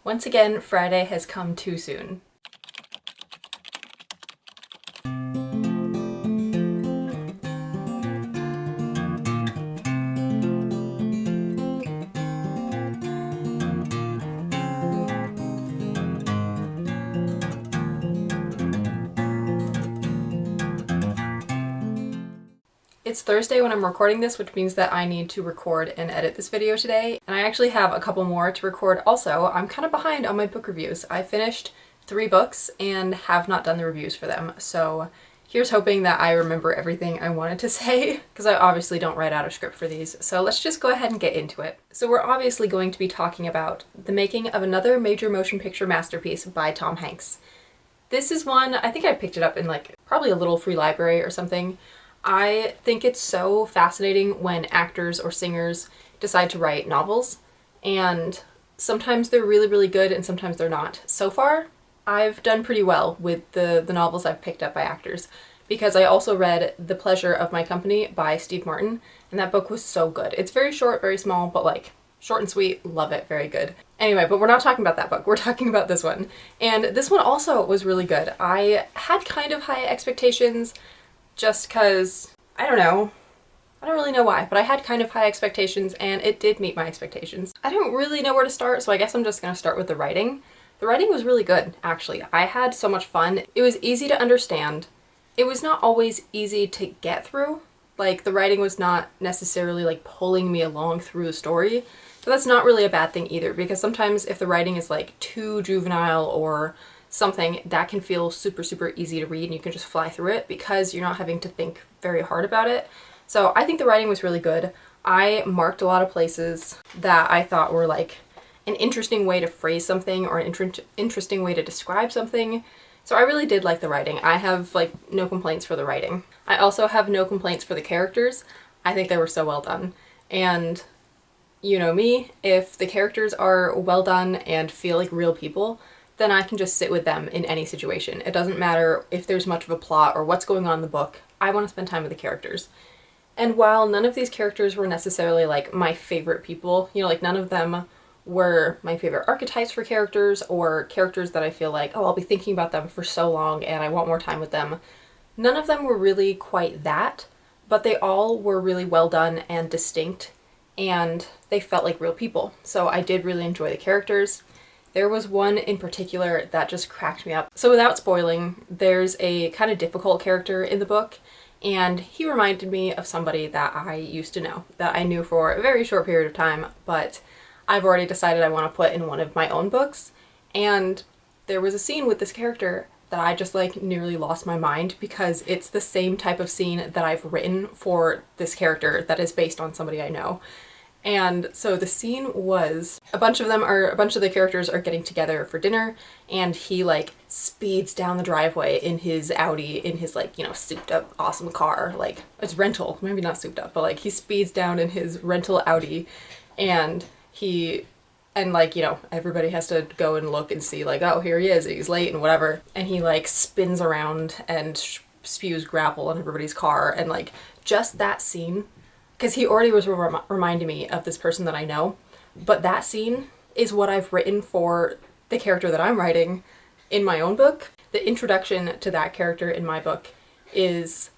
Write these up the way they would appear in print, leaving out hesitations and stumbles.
Once again, Friday has come too soon. It's Thursday when I'm recording this, which means that I need to record and edit this video today. And I actually have a couple more to record also. I'm kind of behind on my book reviews. I finished 3 books and have not done the reviews for them. So here's hoping that I remember everything I wanted to say, because I obviously don't write out a script for these. So let's just go ahead and get into it. So we're obviously going to be talking about the making of another major motion picture masterpiece by Tom Hanks. This is one, I think I picked it up in like probably a little free library or something. I think it's so fascinating when actors or singers decide to write novels, and sometimes they're really, really good and sometimes they're not. So far, I've done pretty well with the novels I've picked up by actors, because I also read The Pleasure of My Company by Steve Martin, and that book was so good. It's very short, very small, but like short and sweet, love it, very good. Anyway, but we're not talking about that book, we're talking about this one. And this one also was really good. I had kind of high expectations, just because, I don't really know why, but I had kind of high expectations and it did meet my expectations. I don't really know where to start, so I guess I'm just gonna start with the writing. The writing was really good, actually. I had so much fun. It was easy to understand. It was not always easy to get through. Like, the writing was not necessarily like pulling me along through the story, but that's not really a bad thing either, because sometimes if the writing is like too juvenile or something, that can feel super, super easy to read and you can just fly through it because you're not having to think very hard about it. So I think the writing was really good. I marked a lot of places that I thought were like an interesting way to phrase something or an interesting way to describe something. So I really did like the writing. I have like no complaints for the writing. I also have no complaints for the characters. I think they were so well done. And you know me, if the characters are well done and feel like real people, then I can just sit with them in any situation. It doesn't matter if there's much of a plot or what's going on in the book. I want to spend time with the characters. And while none of these characters were necessarily like my favorite people, you know, like none of them were my favorite archetypes for characters or characters that I feel like, oh, I'll be thinking about them for so long and I want more time with them. None of them were really quite that, but they all were really well done and distinct, and they felt like real people. So I did really enjoy the characters. There was one in particular that just cracked me up. So without spoiling, there's a kind of difficult character in the book, and he reminded me of somebody that I used to know, that I knew for a very short period of time, but I've already decided I want to put in one of my own books. And there was a scene with this character that I just like nearly lost my mind, because it's the same type of scene that I've written for this character that is based on somebody I know. And so the scene was, a bunch of the characters are getting together for dinner, and he like speeds down the driveway in his Audi, in his like, you know, souped up awesome car. Like, it's rental, maybe not souped up, but like he speeds down in his rental Audi, and like, you know, everybody has to go and look and see like, oh, here he is, he's late and whatever. And he like spins around and spews gravel on everybody's car, and like just that scene, because he already was reminding me of this person that I know, but that scene is what I've written for the character that I'm writing in my own book. The introduction to that character in my book is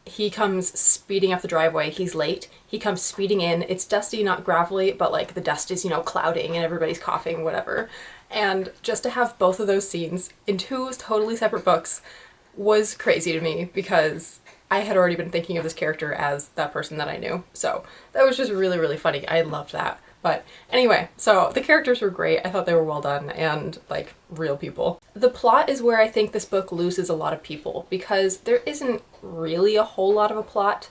he comes speeding up the driveway, he's late, he comes speeding in, it's dusty, not gravelly, but like the dust is, you know, clouding and everybody's coughing, whatever. And just to have both of those scenes in 2 totally separate books was crazy to me, because I had already been thinking of this character as that person that I knew. So that was just really, really funny. I loved that. But anyway, so the characters were great. I thought they were well done and like real people. The plot is where I think this book loses a lot of people, because there isn't really a whole lot of a plot.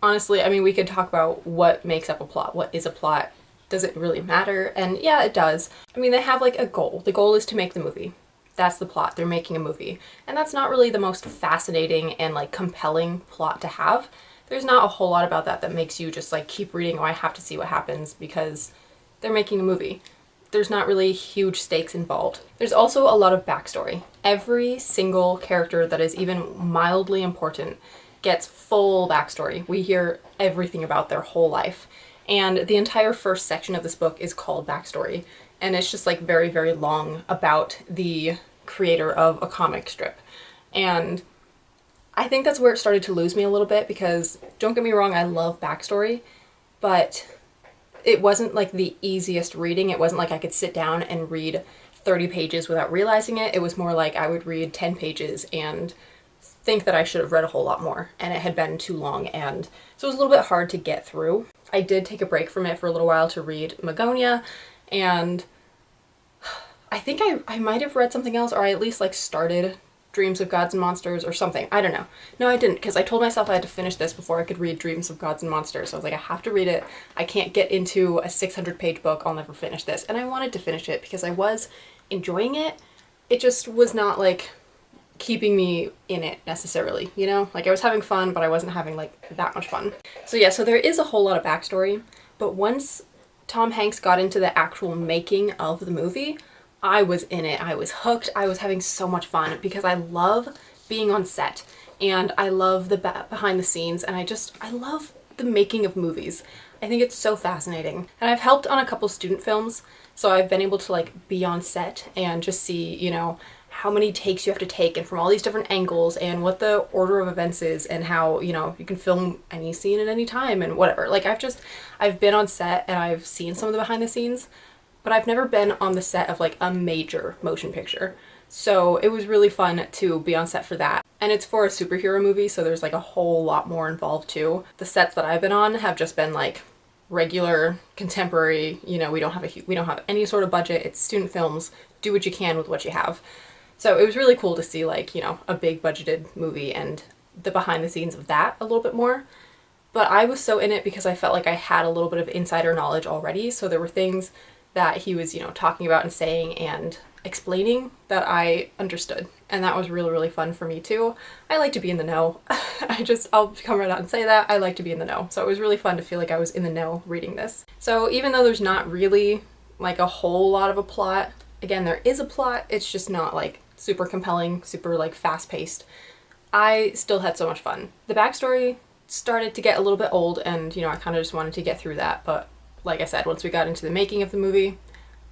Honestly, I mean, we could talk about what makes up a plot. What is a plot? Does it really matter? And yeah, it does. I mean, they have like a goal. The goal is to make the movie. That's the plot. They're making a movie. And that's not really the most fascinating and like compelling plot to have. There's not a whole lot about that that makes you just like keep reading, oh, I have to see what happens, because they're making a movie. There's not really huge stakes involved. There's also a lot of backstory. Every single character that is even mildly important gets full backstory. We hear everything about their whole life. And the entire first section of this book is called backstory. and it's just like very, very long about the creator of a comic strip. And I think that's where it started to lose me a little bit, because don't get me wrong, I love backstory, but it wasn't like the easiest reading. It wasn't like I could sit down and read 30 pages without realizing it. It was more like I would read 10 pages and think that I should have read a whole lot more, and it had been too long, and so it was a little bit hard to get through. I did take a break from it for a little while to read Magonia, and I think I might have read something else, or I at least like started Dreams of Gods and Monsters or something. I don't know. No, I didn't, because I told myself I had to finish this before I could read Dreams of Gods and Monsters. So I was like, I have to read it. I can't get into a 600-page book. I'll never finish this. And I wanted to finish it because I was enjoying it. It just was not like keeping me in it necessarily, you know? Like I was having fun, but I wasn't having like that much fun. So yeah, so there is a whole lot of backstory, but once Tom Hanks got into the actual making of the movie, I was in it. I was hooked. I was having so much fun because I love being on set, and I love the behind the scenes, and I love the making of movies. I think it's so fascinating. And I've helped on a couple student films, so I've been able to like be on set and just see, you know, how many takes you have to take and from all these different angles and what the order of events is and how, you know, you can film any scene at any time and whatever. Like I've been on set and I've seen some of the behind the scenes, but I've never been on the set of like a major motion picture. So it was really fun to be on set for that. And it's for a superhero movie, so there's like a whole lot more involved too. The sets that I've been on have just been like regular, contemporary, you know, we don't have any sort of budget. It's student films. Do what you can with what you have. So it was really cool to see like, you know, a big budgeted movie and the behind the scenes of that a little bit more. But I was so in it because I felt like I had a little bit of insider knowledge already. So there were things that he was, you know, talking about and saying and explaining that I understood. And that was really, really fun for me too. I like to be in the know. I'll come right out and say that. I like to be in the know. So it was really fun to feel like I was in the know reading this. So even though there's not really like a whole lot of a plot, again, there is a plot, it's just not like super compelling, super like fast paced. I still had so much fun. The backstory started to get a little bit old, and you know, I kind of just wanted to get through that, but like I said, once we got into the making of the movie,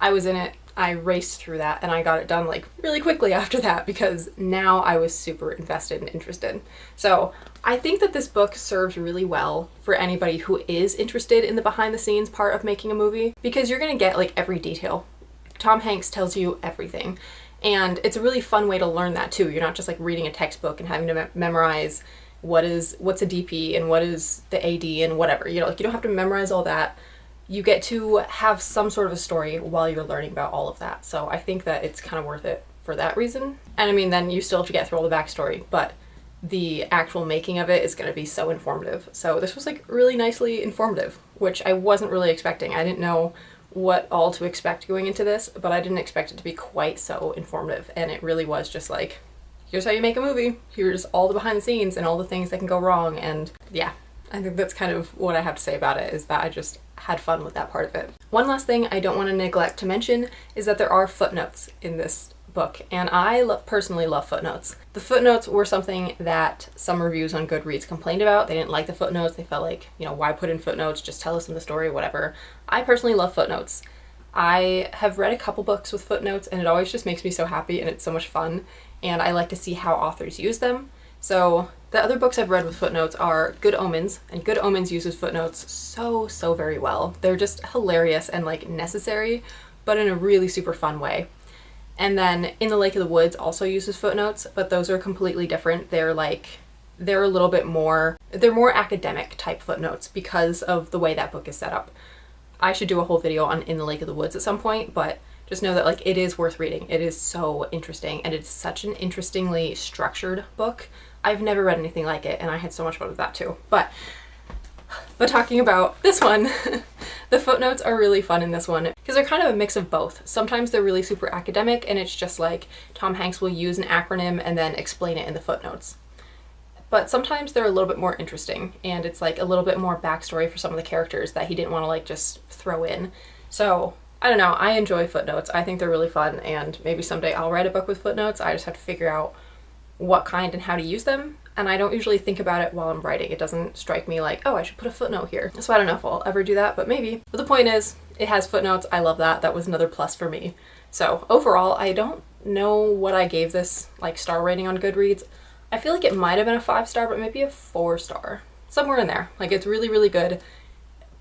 I was in it. I raced through that and I got it done like really quickly after that because now I was super invested and interested. So I think that this book serves really well for anybody who is interested in the behind the scenes part of making a movie, because you're gonna get like every detail. Tom Hanks tells you everything, and it's a really fun way to learn that too. You're not just like reading a textbook and having to memorize what's a DP and what is the AD and whatever. You know, like you don't have to memorize all that. You get to have some sort of a story while you're learning about all of that. So I think that it's kind of worth it for that reason. And I mean, then you still have to get through all the backstory, but the actual making of it is going to be so informative. So this was like really nicely informative, which I wasn't really expecting. I didn't know what all to expect going into this, but I didn't expect it to be quite so informative. And it really was just like, here's how you make a movie. Here's all the behind the scenes and all the things that can go wrong. And yeah, I think that's kind of what I have to say about it, is that I just had fun with that part of it. One last thing I don't want to neglect to mention is that there are footnotes in this book, and I personally love footnotes. The footnotes were something that some reviews on Goodreads complained about. They didn't like the footnotes. They felt like, you know, why put in footnotes? Just tell us in the story, whatever. I personally love footnotes. I have read a couple books with footnotes, and it always just makes me so happy, and it's so much fun, and I like to see how authors use them. So the other books I've read with footnotes are Good Omens, and Good Omens uses footnotes so very well. They're just hilarious and like necessary, but in a really super fun way. And then In the Lake of the Woods also uses footnotes, but those are completely different. They're a little bit more, they're more academic type footnotes because of the way that book is set up. I should do a whole video on In the Lake of the Woods at some point, but just know that like it is worth reading. It is so interesting, and it's such an interestingly structured book. I've never read anything like it, and I had so much fun with that too. But talking about this one, the footnotes are really fun in this one because they're kind of a mix of both. Sometimes they're really super academic, and it's just like Tom Hanks will use an acronym and then explain it in the footnotes. But sometimes they're a little bit more interesting, and it's like a little bit more backstory for some of the characters that he didn't want to like just throw in. So I don't know, I enjoy footnotes. I think they're really fun, and maybe someday I'll write a book with footnotes. I just have to figure out what kind and how to use them, and I don't usually think about it while I'm writing. It doesn't strike me like, oh, I should put a footnote here. So I don't know if I'll ever do that, but maybe. But the point is, it has footnotes. I love that. That was another plus for me. So overall, I don't know what I gave this like star rating on Goodreads. I feel like it might have been a 5-star, but maybe a 4-star. Somewhere in there. Like, it's really, really good.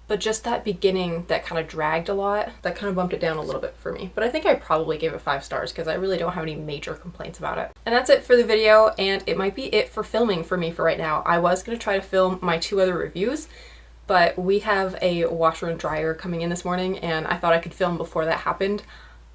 But just that beginning that kind of dragged a lot, that kind of bumped it down a little bit for me. But I think I probably gave it 5 stars because I really don't have any major complaints about it. And that's it for the video, and it might be it for filming for me for right now. I was going to try to film my 2 other reviews, but we have a washer and dryer coming in this morning, and I thought I could film before that happened,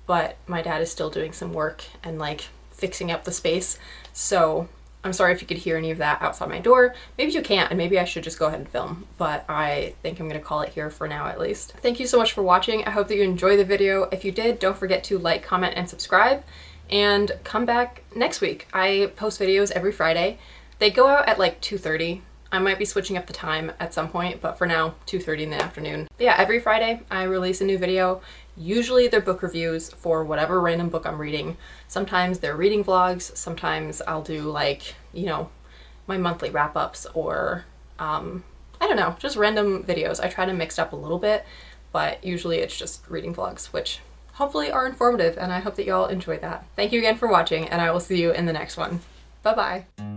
but my dad is still doing some work and like fixing up the space. So I'm sorry if you could hear any of that outside my door. Maybe you can't, and maybe I should just go ahead and film, but I think I'm gonna call it here for now at least. Thank you so much for watching. I hope that you enjoyed the video. If you did, don't forget to like, comment, and subscribe, and come back next week. I post videos every Friday. They go out at like 2:30. I might be switching up the time at some point, but for now, 2:30 in the afternoon. But yeah, every Friday I release a new video. Usually they're book reviews for whatever random book I'm reading. Sometimes they're reading vlogs, sometimes I'll do like, you know, my monthly wrap-ups, or I don't know, just random videos. I try to mix it up a little bit, but usually it's just reading vlogs, which hopefully are informative, and I hope that y'all enjoy that. Thank you again for watching, and I will see you in the next one. Bye-bye.